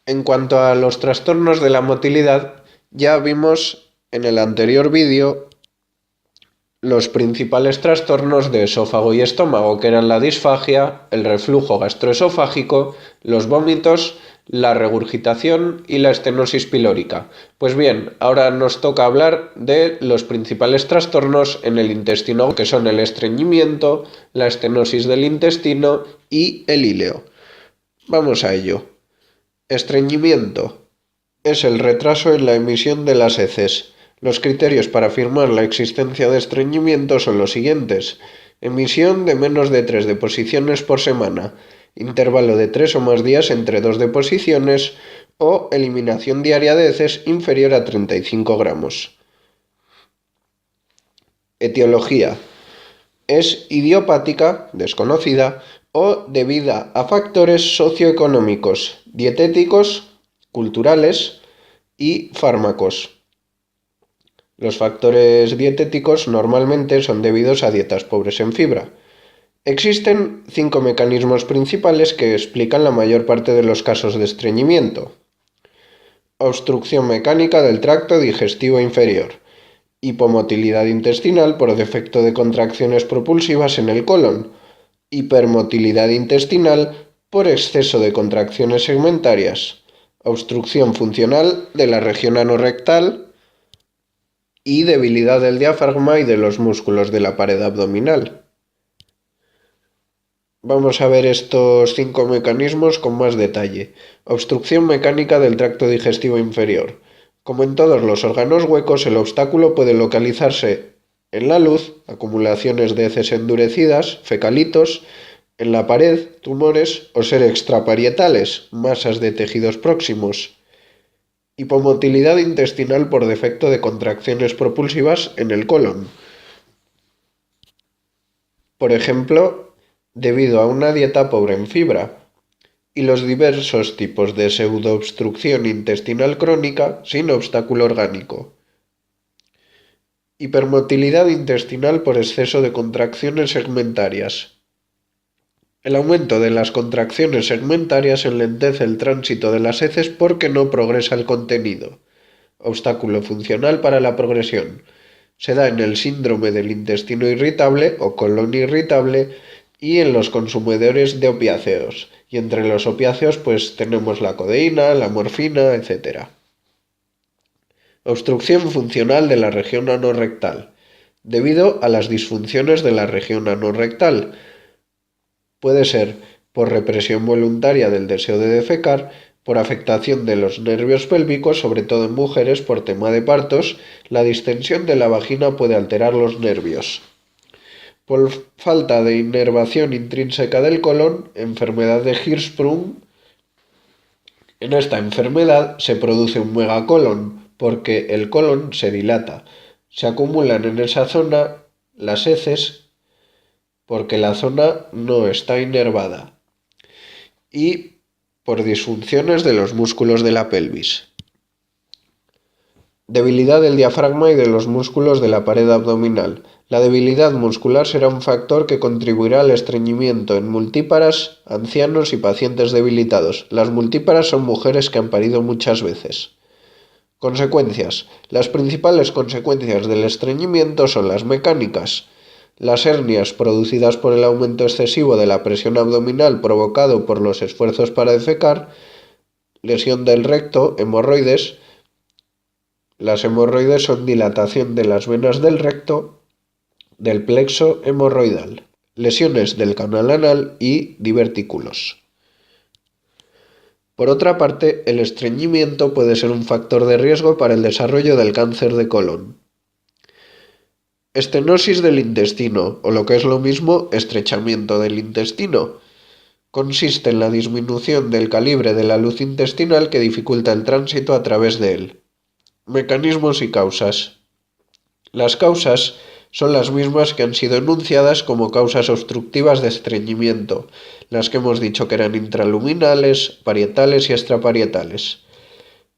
En cuanto a los trastornos de la motilidad, ya vimos en el anterior vídeo los principales trastornos de esófago y estómago, que eran la disfagia, el reflujo gastroesofágico, los vómitos, la regurgitación y la estenosis pilórica. Pues bien, ahora nos toca hablar de los principales trastornos en el intestino, que son el estreñimiento, la estenosis del intestino y el íleo. Vamos a ello. Estreñimiento. Es el retraso en la emisión de las heces. Los criterios para afirmar la existencia de estreñimiento son los siguientes: emisión de menos de 3 deposiciones por semana, intervalo de 3 o más días entre 2 deposiciones o eliminación diaria de heces inferior a 35 gramos. Etiología. Es idiopática, desconocida, o debida a factores socioeconómicos, dietéticos, culturales y fármacos. Los factores dietéticos normalmente son debidos a dietas pobres en fibra. Existen 5 mecanismos principales que explican la mayor parte de los casos de estreñimiento. Obstrucción mecánica del tracto digestivo inferior. Hipomotilidad intestinal por defecto de contracciones propulsivas en el colon. Hipermotilidad intestinal por exceso de contracciones segmentarias. Obstrucción funcional de la región anorrectal y debilidad del diafragma y de los músculos de la pared abdominal. Vamos a ver estos 5 mecanismos con más detalle. Obstrucción mecánica del tracto digestivo inferior. Como en todos los órganos huecos, el obstáculo puede localizarse en la luz, acumulaciones de heces endurecidas, fecalitos, en la pared, tumores o ser extraparietales, masas de tejidos próximos. Hipomotilidad intestinal por defecto de contracciones propulsivas en el colon. Por ejemplo, debido a una dieta pobre en fibra, y los diversos tipos de pseudoobstrucción intestinal crónica sin obstáculo orgánico. Hipermotilidad intestinal por exceso de contracciones segmentarias. El aumento de las contracciones segmentarias enlentece el tránsito de las heces porque no progresa el contenido. Obstáculo funcional para la progresión. Se da en el síndrome del intestino irritable o colon irritable y en los consumidores de opiáceos. Y entre los opiáceos pues tenemos la codeína, la morfina, etc. Obstrucción funcional de la región anorrectal. Debido a las disfunciones de la región anorrectal. Puede ser por represión voluntaria del deseo de defecar, por afectación de los nervios pélvicos, sobre todo en mujeres por tema de partos. La distensión de la vagina puede alterar los nervios. Por falta de inervación intrínseca del colon, enfermedad de Hirschsprung. En esta enfermedad se produce un megacolon porque el colon se dilata. Se acumulan en esa zona las heces porque la zona no está inervada. Y por disfunciones de los músculos de la pelvis. Debilidad del diafragma y de los músculos de la pared abdominal. La debilidad muscular será un factor que contribuirá al estreñimiento en multíparas, ancianos y pacientes debilitados. Las multíparas son mujeres que han parido muchas veces. Consecuencias. Las principales consecuencias del estreñimiento son las mecánicas. Las hernias producidas por el aumento excesivo de la presión abdominal provocado por los esfuerzos para defecar, lesión del recto, hemorroides. Las hemorroides son dilatación de las venas del recto, del plexo hemorroidal, lesiones del canal anal y divertículos. Por otra parte, el estreñimiento puede ser un factor de riesgo para el desarrollo del cáncer de colon. Estenosis del intestino, o lo que es lo mismo, estrechamiento del intestino. Consiste en la disminución del calibre de la luz intestinal que dificulta el tránsito a través de él. Mecanismos y causas. Las causas son las mismas que han sido enunciadas como causas obstructivas de estreñimiento, las que hemos dicho que eran intraluminales, parietales y extraparietales.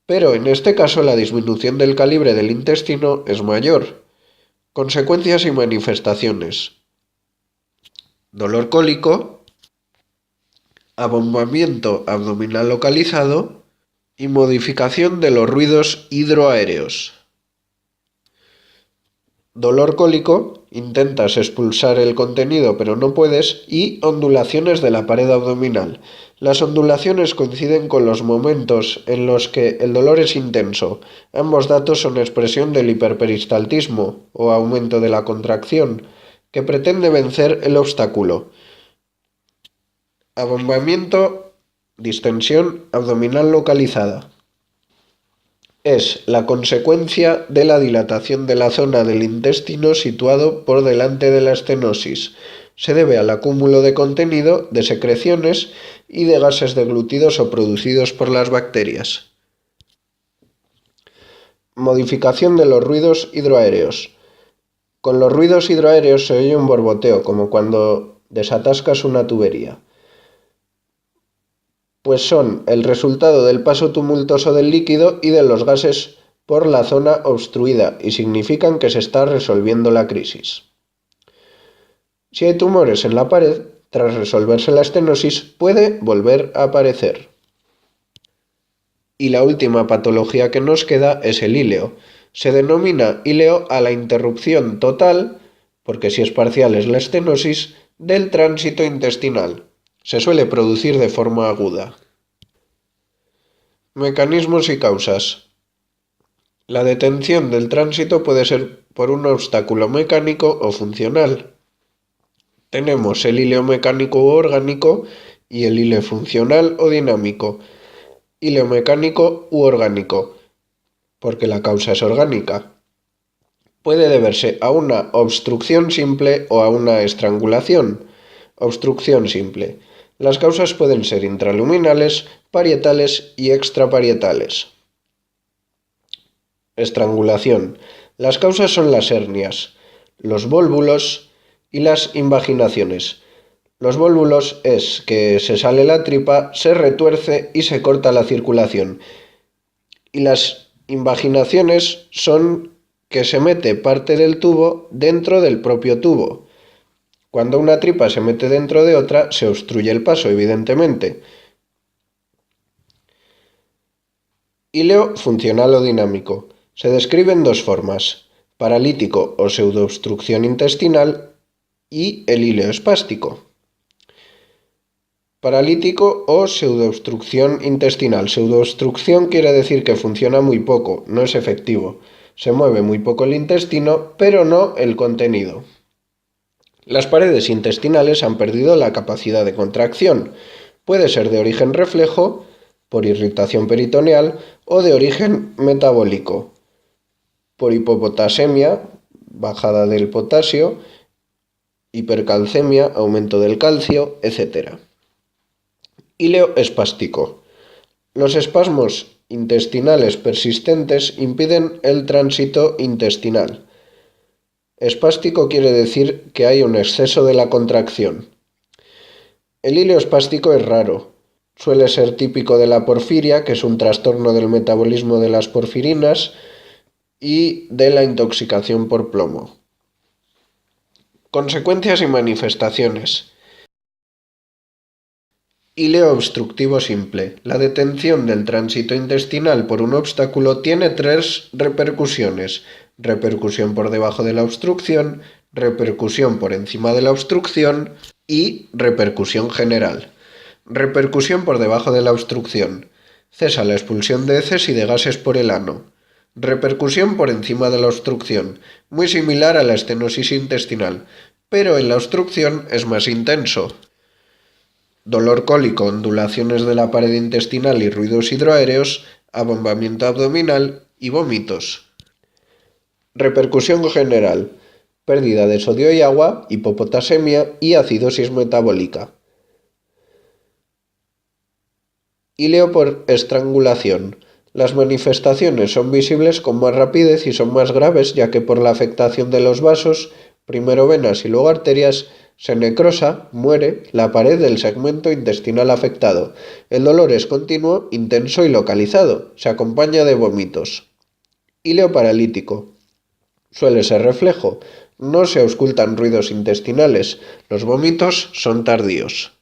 Pero en este caso la disminución del calibre del intestino es mayor. Consecuencias y manifestaciones. Dolor cólico, abombamiento abdominal localizado, y modificación de los ruidos hidroaéreos. Dolor cólico, intentas expulsar el contenido pero no puedes, y ondulaciones de la pared abdominal. Las ondulaciones coinciden con los momentos en los que el dolor es intenso. Ambos datos son expresión del hiperperistaltismo o aumento de la contracción, que pretende vencer el obstáculo. Abombamiento, distensión abdominal localizada. Es la consecuencia de la dilatación de la zona del intestino situado por delante de la estenosis. Se debe al acúmulo de contenido, de secreciones y de gases deglutidos o producidos por las bacterias. Modificación de los ruidos hidroaéreos. Con los ruidos hidroaéreos se oye un borboteo, como cuando desatascas una tubería, pues son el resultado del paso tumultuoso del líquido y de los gases por la zona obstruida y significan que se está resolviendo la crisis. Si hay tumores en la pared, tras resolverse la estenosis, puede volver a aparecer. Y la última patología que nos queda es el íleo. Se denomina íleo a la interrupción total, porque si es parcial es la estenosis, del tránsito intestinal. Se suele producir de forma aguda. Mecanismos y causas. La detención del tránsito puede ser por un obstáculo mecánico o funcional. Tenemos el íleo mecánico u orgánico y el íleo funcional o dinámico. Íleo mecánico u orgánico, porque la causa es orgánica. Puede deberse a una obstrucción simple o a una estrangulación. Obstrucción simple. Las causas pueden ser intraluminales, parietales y extraparietales. Estrangulación. Las causas son las hernias, los vólvulos y las invaginaciones. Los vólvulos es que se sale la tripa, se retuerce y se corta la circulación. Y las invaginaciones son que se mete parte del tubo dentro del propio tubo. Cuando una tripa se mete dentro de otra, se obstruye el paso, evidentemente. Íleo funcional o dinámico. Se describe en dos formas: paralítico o pseudoobstrucción intestinal y el íleo espástico. Paralítico o pseudoobstrucción intestinal. Pseudoobstrucción quiere decir que funciona muy poco, no es efectivo. Se mueve muy poco el intestino, pero no el contenido. Las paredes intestinales han perdido la capacidad de contracción. Puede ser de origen reflejo, por irritación peritoneal, o de origen metabólico, por hipopotasemia, bajada del potasio, hipercalcemia, aumento del calcio, etc. Íleo espástico. Los espasmos intestinales persistentes impiden el tránsito intestinal. Espástico quiere decir que hay un exceso de la contracción. El íleo espástico es raro. Suele ser típico de la porfiria, que es un trastorno del metabolismo de las porfirinas, y de la intoxicación por plomo. Consecuencias y manifestaciones. Íleo obstructivo simple. La detención del tránsito intestinal por un obstáculo tiene tres repercusiones: repercusión por debajo de la obstrucción, repercusión por encima de la obstrucción y repercusión general. Repercusión por debajo de la obstrucción. Cesa la expulsión de heces y de gases por el ano. Repercusión por encima de la obstrucción, muy similar a la estenosis intestinal, pero en la obstrucción es más intenso. Dolor cólico, ondulaciones de la pared intestinal y ruidos hidroaéreos, abombamiento abdominal y vómitos. Repercusión general: pérdida de sodio y agua, hipopotasemia y acidosis metabólica. Íleo por estrangulación. Las manifestaciones son visibles con más rapidez y son más graves, ya que por la afectación de los vasos, primero venas y luego arterias, se necrosa, muere, la pared del segmento intestinal afectado. El dolor es continuo, intenso y localizado. Se acompaña de vómitos. Íleo paralítico. Suele ser reflejo. No se auscultan ruidos intestinales. Los vómitos son tardíos.